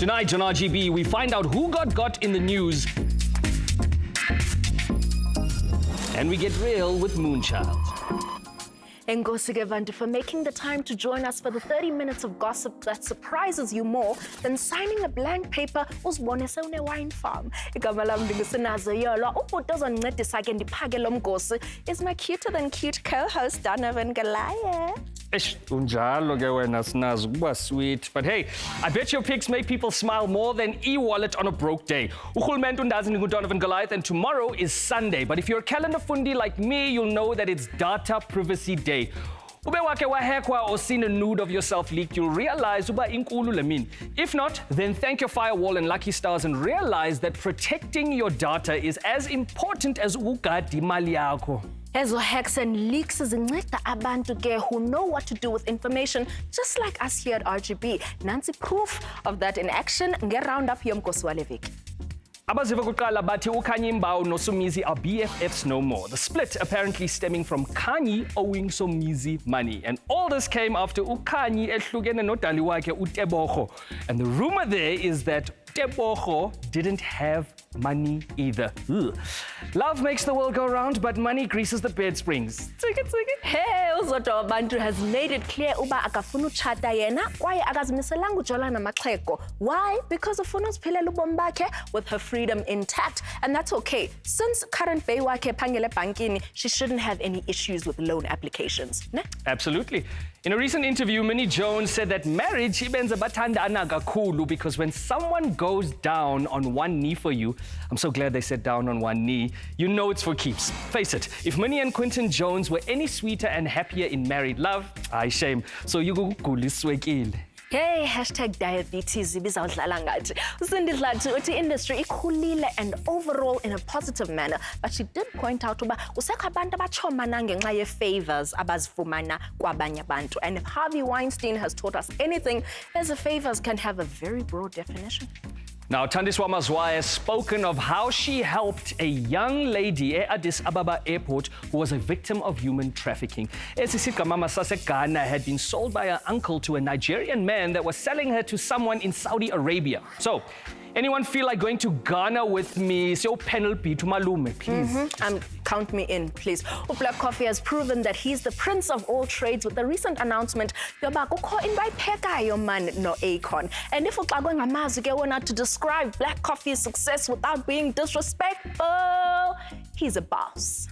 Tonight on RGB, we find out who got in the news. And we get real with Moonchild. Enkosi bantu for making the time to join us for the 30 minutes of gossip that surprises you more than signing a blank paper uzibone sewune wine farm. Igama lami ndinguSinazo Yolwa. Ubhuti ozoncedisa ke ndiphake lo mgosi is my cuter than cute co-host Donovan Goliath. Unjalo ke wena Sinazo, kuba sweet. But hey, I bet your pics make people smile more than e-wallet on a broke day. Urhulumente undazi Donovan Goliath, and tomorrow is Sunday. But if you're a calendar fundi like me, you'll know that it's Data Privacy Day. Ube wake wahekwa or seen a nude of yourself leaked, you'll realize uba inkulu lemin. If not, then thank your firewall and lucky stars and realize that protecting your data is as important as ugadi imali yakho. Ezo hacks and leaks zinceda abantu ke who know what to do with information, just like us here at RGB. Nansi proof of that in action nge-roundup yomgosi wale veki. Abaziva kuqala bathi uKhanyi Mbau no Somizi are BFFs no more. The split apparently stemming from Khanyi owing Somizi money. And all this came after uKhanyi ehlukene nodali wakhe uTebogo. And the rumor there is that Tebogo didn't have money either. Ugh. Love makes the world go round, but money greases the bed springs. Hey, uZodwa Bantu has made it clear uba akafuna uchata yena kwaye akazimiselanga ujola namaxhego. Why? Because ufuna uziphilela ubomi bakhe with her freedom intact, and that's okay. Since current bae wakhe phangele bankini, she shouldn't have any issues with loan applications. Ne? Absolutely. In a recent interview, Minnie Jones said that marriage ibenza bathandana kakhulu because when someone goes down on one knee for you, I'm so glad they said down on one knee, you know it's for keeps. Face it, if Minnie and Quentin Jones were any sweeter and happier in married love, ay shame. So you go guliswekile. Hey, #diabetes ibizawudlala ngathi. Usindi Dlatu uthi industry ikhulile and overall in a positive manner, but she did point out uba usekho abantu abachomana ngenxa ye-favors abazifumana kwabanye abantu. And if Harvey Weinstein has taught us anything, is favors can have a very broad definition. Now, Thandiswa Mazwai has spoken of how she helped a young lady at Addis Ababa airport who was a victim of human trafficking. Esisika Mama Sase Ghana had been sold by her uncle to a Nigerian man that was selling her to someone in Saudi Arabia. So, anyone feel like going to Ghana with me? So penalty to Malume, please. Count me in, please. Black Coffee has proven that he's the prince of all trades with the recent announcement yoba kukho into ayiphekayo man no Akon. And if uxakwe ngamazwi ke wona to describe Black Coffee's success without being disrespectful, he's a boss.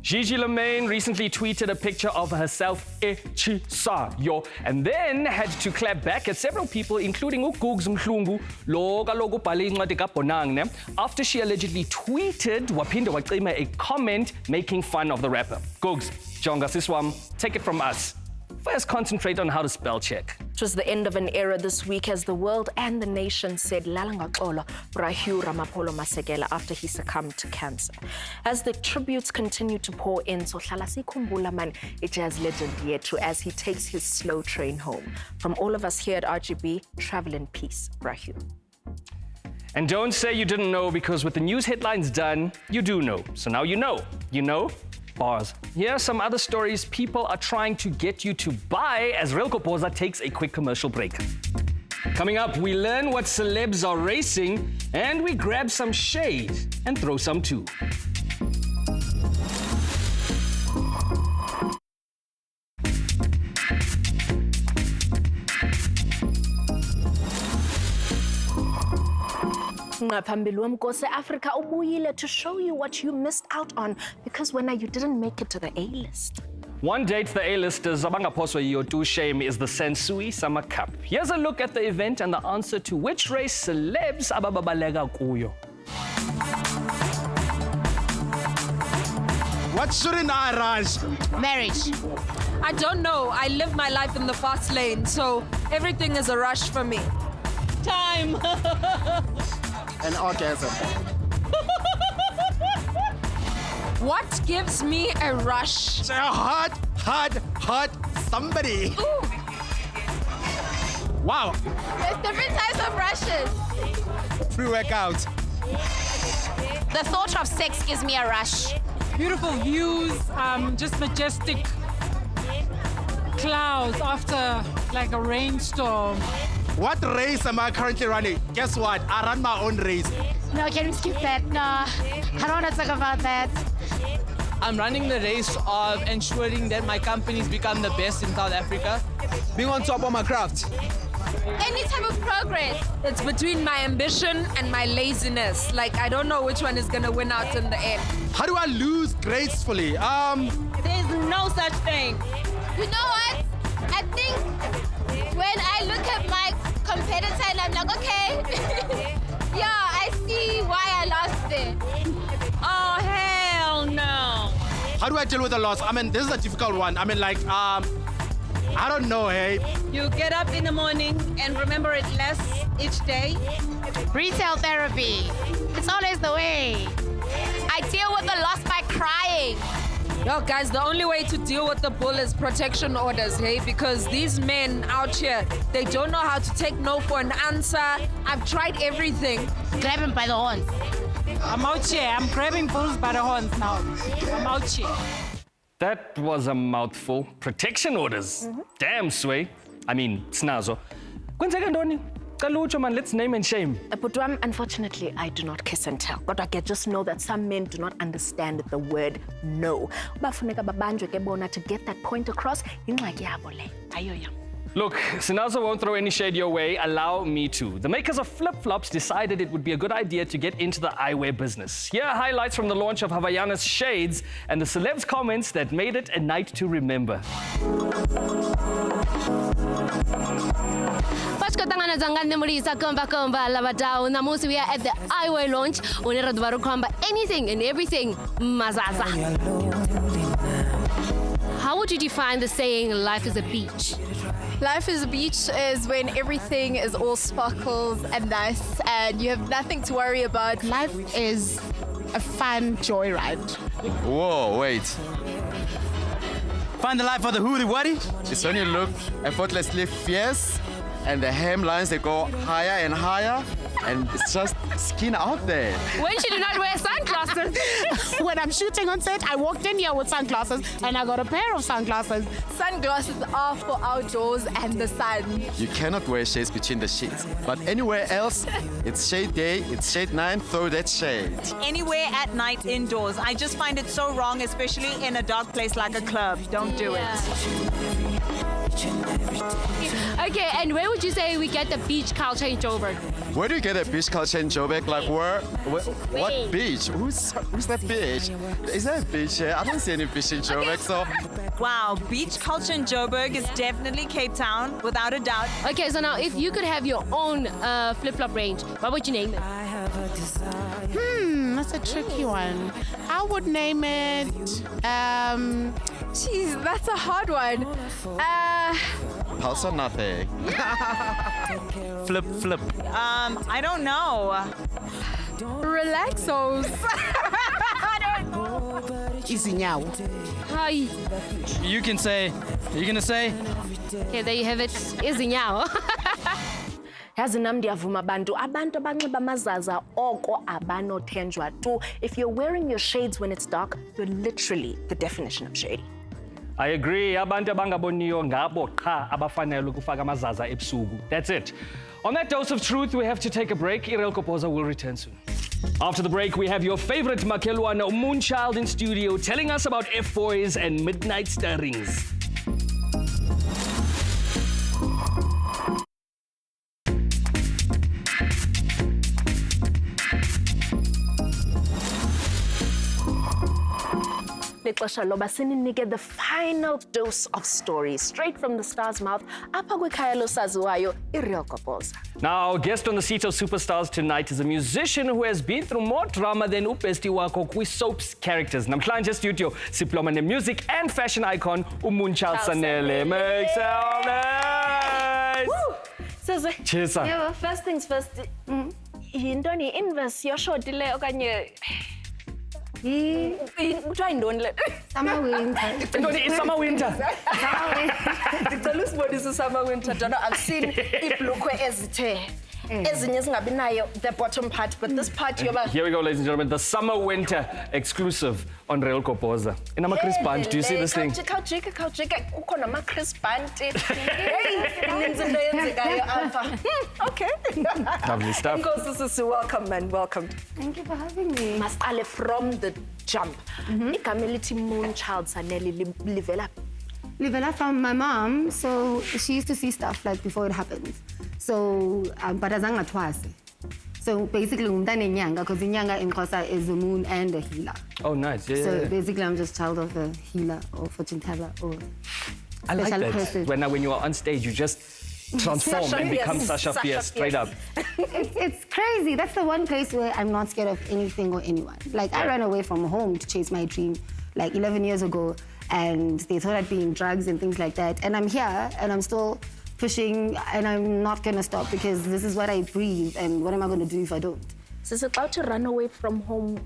Gigi Lemaine recently tweeted a picture of herself echisayo and then had to clap back at several people, including uGoogs Mhlungu, lo kaloku ubhale incwadi kaBonang ne, after she allegedly tweeted waphinde wacima a comment making fun of the rapper. Googs, Jonga Siswam, take it from us. First, concentrate on how to spell check. It was the end of an era this week as the world and the nation said Lalangaxolo Brahu Ramapolo Masekela after he succumbed to cancer. As the tributes continue to pour in, so Hlalasi Kumbula man, a jazz legend Yetu, as he takes his slow train home. From all of us here at RGB, travel in peace, Brahu. And don't say you didn't know, because with the news headlines done, you do know. So now you know. You know? Bars. Here are some other stories people are trying to get you to buy as Real Kopoza takes a quick commercial break. Coming up, we learn what celebs are racing and we grab some shade and throw some too. Ngaphambili womgosi Africa ubuyile to show you what you missed out on because when you didn't make it to the A-list. One date the A-listers abangaphoswa yiyo to shame is the Sensui Summer Cup. Here's a look at the event and the answer to which race celebs abababalega kuyo. What shouldn't I rush? Marriage. I don't know. I live my life in the fast lane, so everything is a rush for me. Time. An orgasm. What gives me a rush? It's a hot somebody. Ooh. Wow. There's different types of rushes. Pre-workout. The thought of sex gives me a rush. Beautiful views, just majestic clouds after like a rainstorm. What race am I currently running? Guess what? I run my own race. No, can we skip that? No, I don't want to talk about that. I'm running the race of ensuring that my companies become the best in South Africa, being on top of my craft. Any type of progress. It's between my ambition and my laziness. Like, I don't know which one is going to win out in the end. How do I lose gracefully? There's no such thing. You know what? I think when I look at my competitor and I'm like, okay, yeah, I see why I lost there. Oh, hell no. How do I deal with the loss? I mean, this is a difficult one. I mean, like, I don't know, hey. You get up in the morning and remember it less each day. Retail therapy. It's always the way. I deal with the loss by crying. Yo, guys, the only way to deal with the bull is protection orders, hey? Because these men out here, they don't know how to take no for an answer. I've tried everything. Grab him by the horns. I'm out here. I'm grabbing bulls by the horns now. I'm out here. That was a mouthful. Protection orders. Damn, Sway. I mean, Snazo. Kwenzeka ntoni? Kalucho, man, let's name and shame. But unfortunately, I do not kiss and tell. But I can just know that some men do not understand the word no. Bafuneka babanjwe ke bona to get that point across. Ingxaki yabo le. Ayo yam. Look, Sinazo won't throw any shade your way. Allow me to. The makers of flip-flops decided it would be a good idea to get into the eyewear business. Here are highlights from the launch of Havaianas Shades and the celebs' comments that made it a night to remember. Namusi, we are at the eyewear launch. Anything and everything mazaza. How would you define the saying life is a beach? Life is a beach is when everything is all sparkles and nice and you have nothing to worry about. Life is a fun joyride. Whoa, wait. Find the life of the hoodie, waddy. It's when you look effortlessly fierce and the hemlines, they go higher and higher and it's just skin out there. When she do not wear sunglasses. When I'm shooting on set, I walked in here with sunglasses and I got a pair of sunglasses. Sunglasses are for outdoors and the sun. You cannot wear shades between the sheets. But anywhere else, it's shade day, it's shade 9, throw that shade. Anywhere at night indoors. I just find it so wrong, especially in a dark place like a club. Don't do it. Okay, and where would you say we get the beach culture in Joburg? Where do you get a beach culture in Joburg? Like where what beach? Who's that beach? Is there a beach here? I don't see any beach in Joburg, so... Wow, beach culture in Joburg is definitely Cape Town, without a doubt. Okay, so now if you could have your own flip-flop range, what would you name it? That's a tricky one. I would name it, Jeez, that's a hard one. Pulse or nothing? Flip. I don't know. Relaxos. Izinyawo. Hi. You're gonna say? Okay, there you have it. Izinyawo. Yazi nami ndiyavuma abantu abanxiba amazaza oko abanothenjwa tu. If you're wearing your shades when it's dark, you're literally the definition of shady. I agree. Abantu abangaboniyo ngabo qha abafanele ukufaka amazaza ebusuku. That's it. On that dose of truth, we have to take a break. Irel Kopoza will return soon. After the break, we have your favorite Makelwana Moonchild in studio telling us about F-boys and midnight stirrings. Lexesha loba sininike the final dose of stories straight from the star's mouth apha kwikhaya losaziwayo iReal Kopoza. Now, our guest on the seat of superstars tonight is a musician who has been through more drama than ubesti wako kwi-soaps characters. Namhlanje studio siploma ne-music and fashion icon Moonchild Sanelly. Make some noise! Cheers. Yeah, first things first. Yintoni inverse yoshoti le okanye kuthiwa yintoni le? Summer winter. Ntoni i-summer winter? Ndicela usibonisa i-summer winter. Dona, I've seen iibhlukhwe ezithe ezinye zingabi nayo the bottom part, but this part yoba Here we go, ladies and gentlemen, the summer-winter exclusive on Real Kopoza. In a Chris Band, do you see this thing? Khawujika kukho nama-Chris Band. Hey, ininzi into eyenzekayo apha. Okay. Lovely stuff. Nkosi sisi, welcome man, welcome. Thank you for having me. Masale from the jump. Igama elithi Moonchild Sanelly livela Livela from my mom, so she used to see stuff like before it happens. So, but azange twase. So basically, umntana enyanga, because inyanga in Xhosa is a moon and a healer. Oh, nice. Yeah, So yeah. basically, I'm just child of a healer or fortune teller or I like special that. person. When you are on stage, you just transform Sasha and become Fierce. Sasha Fierce, straight up. It's crazy. That's the one place where I'm not scared of anything or anyone. Like, I ran away from home to chase my dream like 11 years ago, and they thought I'd be in drugs and things like that. And I'm here, and I'm still pushing, and I'm not gonna stop because this is what I breathe, and what am I gonna do if I don't? Sisi, about to run away from home.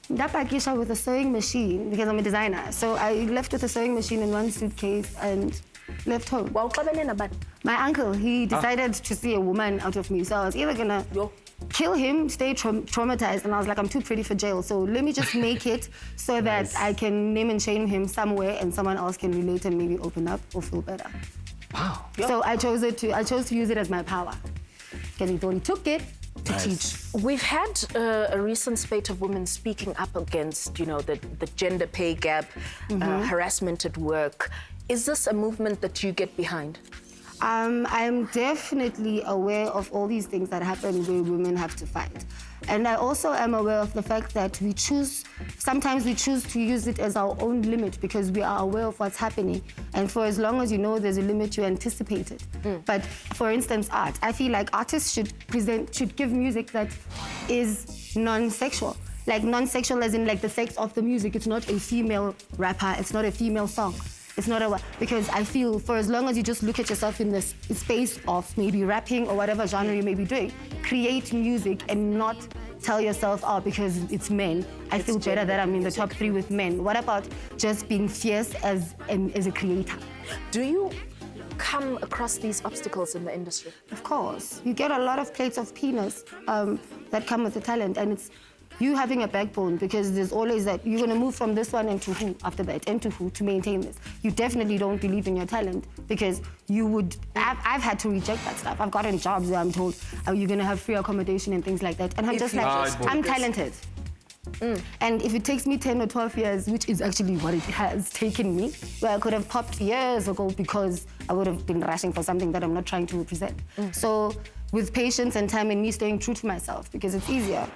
Ndapakisha with a sewing machine because I'm a designer. So I left with a sewing machine in one suitcase and left home. Wawuxabene nabani? My uncle, he decided to see a woman out of me. So I was either gonna kill him, stay traumatized, and I was like, I'm too pretty for jail. So let me just make it so that I can name and shame him somewhere and someone else can relate and maybe open up or feel better. Wow. So I chose to use it as my power. Because he thought he took it to teach. We've had a recent spate of women speaking up against, the gender pay gap, harassment at work. Is this a movement that you get behind? I'm definitely aware of all these things that happen where women have to fight. And I also am aware of the fact that sometimes we choose to use it as our own limit because we are aware of what's happening. And for as long as you know there's a limit, you anticipate it. But for instance, art, I feel like artists should give music that is non-sexual. Like non-sexual as in like the sex of the music. It's not a female rapper, it's not a female song. It's not because I feel for as long as you just look at yourself in the space of maybe rapping or whatever genre you may be doing, create music and not tell yourself, oh, because it's men, I feel better that I'm in the top 3 with men. What about just being fierce as a creator? Do you come across these obstacles in the industry? Of course. You get a lot of plates of peanuts that come with the talent, and it's you having a backbone, because there's always that you're going to move from this one into who after that, into who to maintain this. You definitely don't believe in your talent because I've had to reject that stuff. I've gotten jobs where I'm told, oh, you're going to have free accommodation and things like that. And I'm just like, I'm talented. And if it takes me 10 or 12 years, which is actually what it has taken me, where I could have popped years ago because I would have been rushing for something that I'm not trying to represent. So with patience and time and me staying true to myself, because it's easier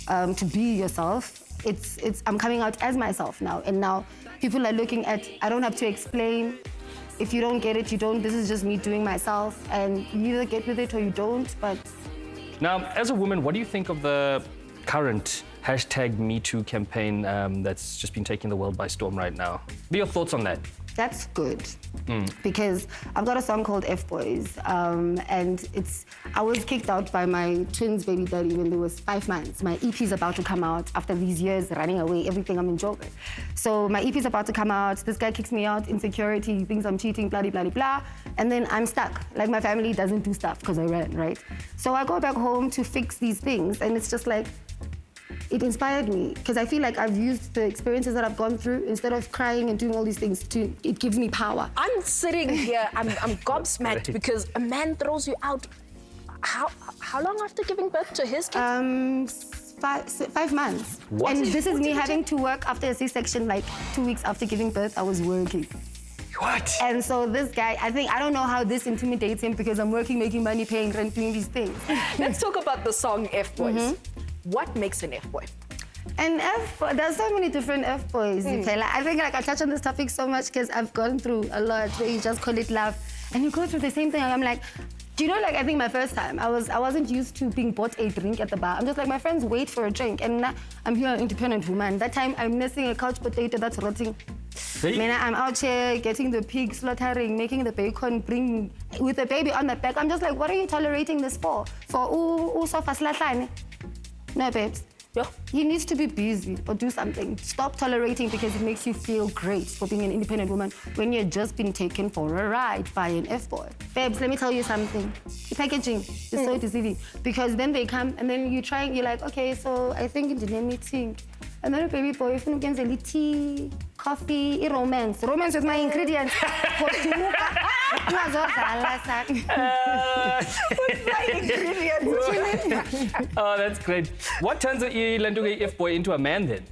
to be yourself. I'm coming out as myself now. And now people are looking at, I don't have to explain. If you don't get it, you don't. This is just me doing myself. And you either get with it or you don't, but... Now, as a woman, what do you think of the current #MeToo campaign that's just been taking the world by storm right now? What are your thoughts on that? That's good. Because I've got a song called F-Boys, and I was kicked out by my twins' baby daddy when there was 5 months. My EP's about to come out after these years running away, everything I'm enjoying. So my EP's about to come out, this guy kicks me out, insecurity, he thinks I'm cheating, blah, blah, blah, blah, and then I'm stuck. Like my family doesn't do stuff because I ran, right? So I go back home to fix these things, and it's just like, it inspired me because I feel like I've used the experiences that I've gone through, instead of crying and doing all these things, it gives me power. I'm sitting here, I'm gobsmacked because a man throws you out. How long after giving birth to his kids? 5 months. What? And this is me having to work after a C-section, like 2 weeks after giving birth, I was working. What? And so this guy, I don't know how this intimidates him because I'm working, making money, paying rent, doing these things. Let's talk about the song F-Boys. What makes an F-boy? An F-boy, there's so many different F-boys. I think I touch on this topic so much because I've gone through a lot where you just call it love. And you go through the same thing. I'm like, do you know, like, I think my first time, I wasn't used to being bought a drink at the bar. I'm just like, my friends wait for a drink. And now I'm here, an independent woman. That time, I'm missing a couch potato that's rotting. I'm out here getting the pig, slaughtering, making the bacon, bringing with the baby on the back. I'm just like, what are you tolerating this for? For sofa slatlane? No, babes. Yeah. He needs to be busy or do something. Stop tolerating because it makes you feel great for being an independent woman when you've just been taken for a ride by an F-boy. Babes, let me tell you something. The packaging is so deceiving because then they come and then you're like, okay, so I think in the meeting, and then a baby boy, if you can tea, coffee, romance. Romance with my ingredients. Oh, that's great. What turns a F-boy into a man then?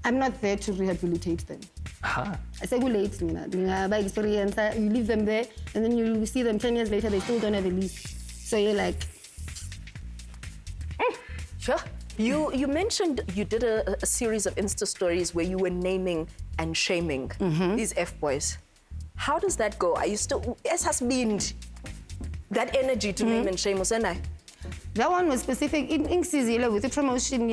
I'm not there to rehabilitate them. I say, go late, by experience. You leave them there, and then you see them 10 years later, they still don't have a lease. So you're like... Sure. You mentioned you did a series of Insta stories where you were naming and shaming these F-boys. How does that go? Are you still... Yes, has been that energy to name and shame, wasn't I? That one was specific. In with the promotion,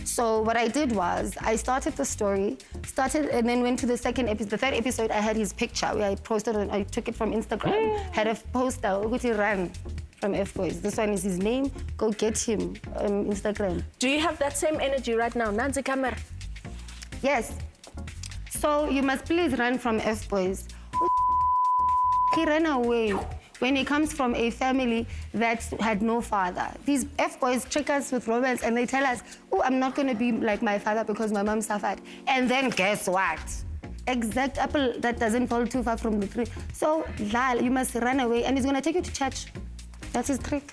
so what I did was I started the story, and then went to the second episode. The third episode, I had his picture where I posted it. I took it from Instagram. Had a poster, run from F-boys. This one is his name. Go get him on Instagram. Do you have that same energy right now? Nanzi camera. Yes. So you must please run from F-boys. He ran away when he comes from a family that had no father. These F-boys trick us with romance and they tell us, oh, I'm not going to be like my father because my mom suffered. And then guess what? Exact apple that doesn't fall too far from the tree. So, Lal, you must run away and he's going to take you to church. That's his trick.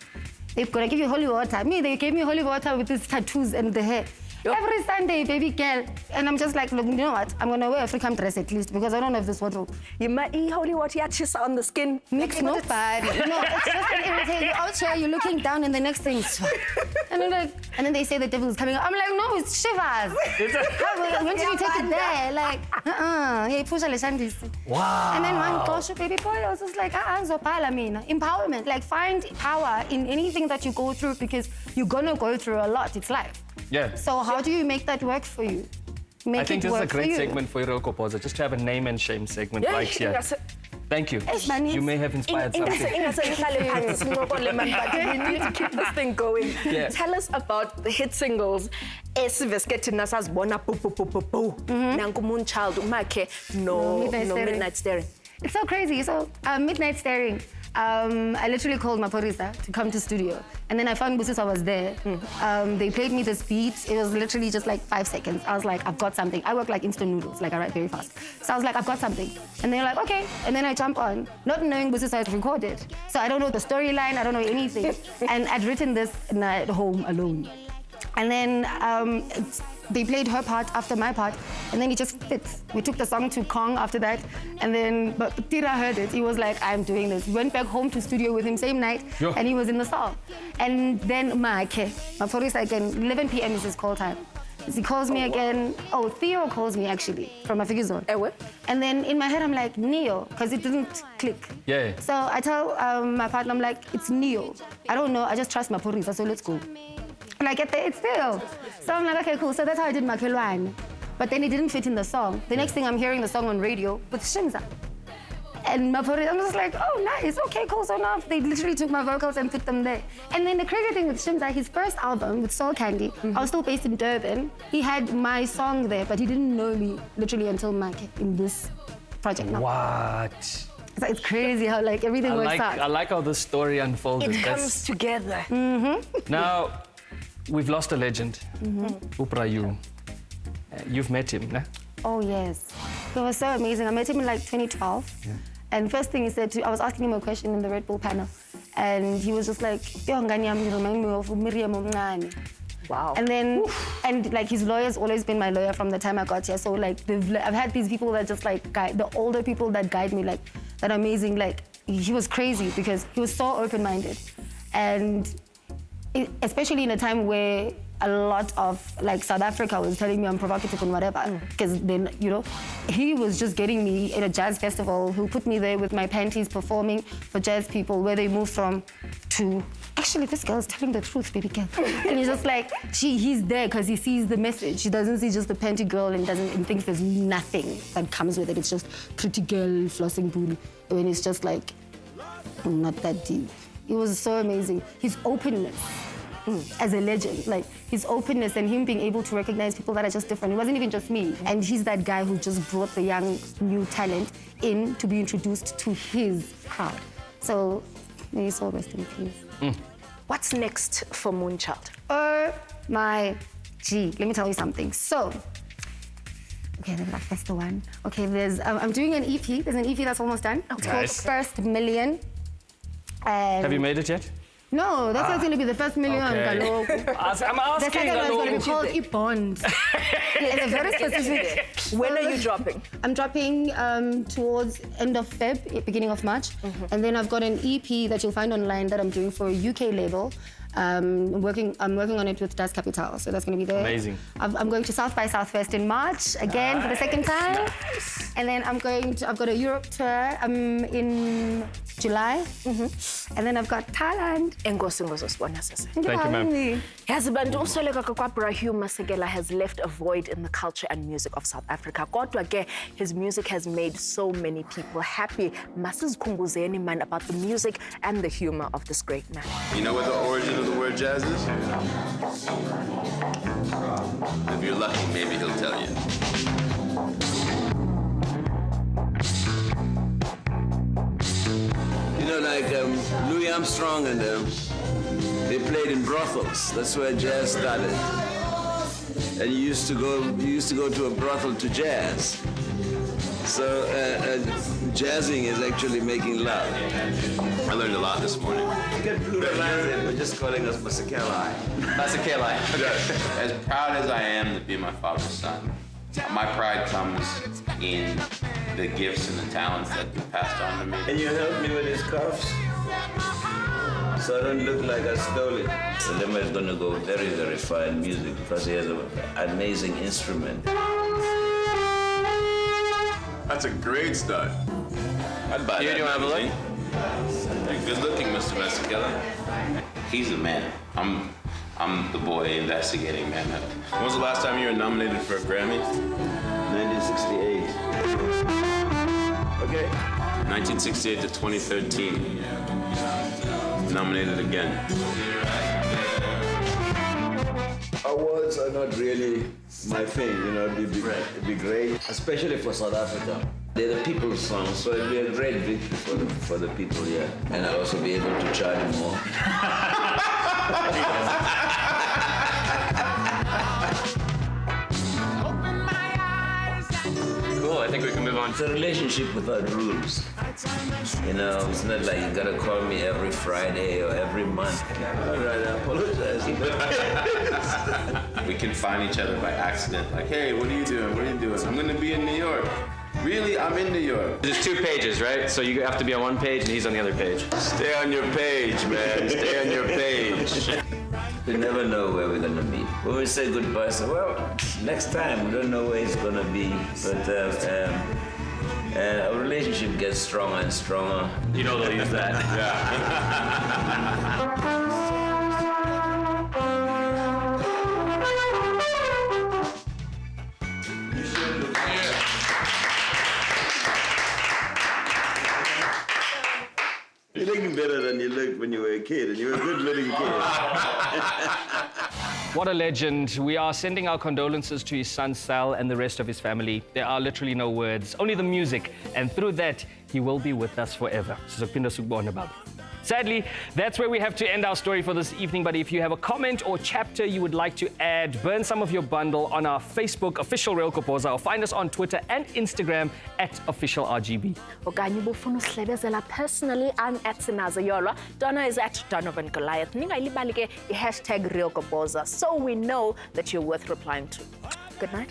They're going to give you holy water. They gave me holy water with these tattoos and the hair. Yep. Every Sunday, baby girl. And I'm just like, look, you know what? I'm going to wear a African dress at least because I don't have this wardrobe. You might eat holy water on the skin. Mix nobody. No, it's just an irritating. You're out here, you're looking down and the next thing. And then they say the devil is coming up. I'm like, no, it's shivers. When did you take it there? Like, yeah, push wow. And then one gosh, baby boy, I was just like, empowerment. Like, find power in anything that you go through because you're going to go through a lot. It's life. Yeah. So how do you make that work for you? I think this is a great segment for Iroko Poza, just to have a name and shame segment right here. Thank you. You may have inspired something. We need to keep this thing going. Yeah. Tell us about the hit singles. Moonchild, no Midnight Staring. It's so crazy. So Midnight Staring. I literally called Maporisa to come to studio. And then I found Busisa was there. They played me this beat. It was literally just like 5 seconds. I was like, I've got something. I work like instant noodles, like I write very fast. So I was like, I've got something. And they're like, okay. And then I jump on, not knowing Busisa is recorded. So I don't know the storyline, I don't know anything. And I'd written this at home alone. And then they played her part after my part, and then it just fits. We took the song to Kong after that, and then but Tira heard it. He was like, I'm doing this. We went back home to studio with him same night, and he was in the song. And then my Maporisa again, 11 p.m. is his call time. He calls me again. Oh, Theo calls me actually from Afiki Zone. And then in my head, I'm like, Neo, because it didn't click. Yeah. So I tell my partner, I'm like, it's Neo. I don't know, I just trust Maporisa, so let's go. And I get there, it's Theo. So I'm like, okay, cool. So that's how I did Makelwane. But then it didn't fit in the song. The next thing I'm hearing the song on radio with Shimza. And Maporisa, I'm just like, oh, nice, okay, cool. So now they literally took my vocals and put them there. And then the crazy thing with Shimza, his first album with Soul Candy, I was still based in Durban. He had my song there, but he didn't know me literally until in this project now. What? So it's crazy how like everything works out. I like how the story unfolded. It comes together. Now, we've lost a legend, Uprayu. You've met him, né? Oh, yes. It was so amazing. I met him in like 2012. Yeah. And first thing he said, I was asking him a question in the Red Bull panel. And he was just like, Yo, Ngani, you remind me of Miriam Omngani. Wow. And then, and like his lawyer's always been my lawyer from the time I got here. So like, I've had these people that just like guide, the older people that guide me, like that amazing, like he was crazy because he was so open-minded. And especially in a time where a lot of like South Africa was telling me I'm provocative and whatever, because then, you know, he was just getting me in a jazz festival, who put me there with my panties performing for jazz people where they moved from to, actually this girl's telling the truth, baby girl. And he's just like, he's there because he sees the message. He doesn't see just the panty girl and thinks there's nothing that comes with it. It's just pretty girl flossing booty. When it's just like, not that deep. It was so amazing. His openness. as a legend. Like his openness and him being able to recognize people that are just different. It wasn't even just me. And he's that guy who just brought the young, new talent in to be introduced to his crowd. So may his soul rest in peace. What's next for Moonchild? Oh my G, let me tell you something. So, okay, that's the one. Okay, I'm doing an EP. There's an EP that's almost done. It's called First Million. Have you made it yet? No, that's not going to be the first million. Okay. I'm asking. The second one is going to be called E-Bond. It's a very specific. When are you dropping? I'm dropping towards end of Feb, beginning of March. And then I've got an EP that you'll find online that I'm doing for a UK label. I'm working on it with Das Capital, so that's going to be there. Amazing. I'm going to South by Southwest in March again for the second time. And then I've got a Europe tour in July. And then I've got Thailand. Thank you, ma'am. Yazibantu usweleka kwaBrahyum Masekela has left a void in the culture and music of South Africa. Kodwa ke, his music has made so many people happy. Masizikhumbuzeni man about the music and the humor of this great man. You know what the origin of the word jazz is? If you're lucky, maybe he'll tell you. You know, like Louis Armstrong and they played in brothels. That's where jazz started. And you used to go to a brothel to jazz. So jazzing is actually making love. I learned a lot this morning. You get pluralized, we're just calling us Masekela. Masekela. As proud as I am to be my father's son, my pride comes in the gifts and the talents that you passed on to me. And you helped me with his cuffs, so I don't look like I stole it. Salema is going to go very, very far in music because he has an amazing instrument. That's a great start. I'd buy that. You don't have a look? You're good looking, Mr. Masekela. He's the man. I'm the boy investigating, man. When was the last time you were nominated for a Grammy? 1968. Okay. 1968 to 2013. Nominated again. Awards are not really my thing, you know, it'd be great, especially for South Africa. They're the people's songs, so it'd be a great victory for the people here. And I'll also be able to charge more. Cool, I think we can move on. It's a relationship without rules. You know, it's not like you gotta call me every Friday or every month. All right, I apologize. We can find each other by accident. Like, hey, what are you doing? What are you doing? I'm gonna be in New York. Really? I'm in New York. There's 2 pages, right? So you have to be on one page and he's on the other page. Stay on your page, man. Stay on your page. We never know where we're gonna meet. When we say goodbye, so well, next time, we don't know where it's gonna be, but our relationship gets stronger and stronger. You know they'll use that. You're looking better than you looked when you were a kid, and you were a good-looking kid. What a legend. We are sending our condolences to his son Sal and the rest of his family. There are literally no words, only the music. And through that, he will be with us forever. Sadly, that's where we have to end our story for this evening. But if you have a comment or chapter you would like to add, burn some of your bundle on our Facebook, Official Real Kopoza, or find us on Twitter and Instagram at Official RGB. Okanye ubufuna usihlebezela personally, I'm at Sinaza Yolwa. Donna is at Donovan Goliath. Ningayilibali ke i #Real Kopoza, so we know that you're worth replying to. Good night.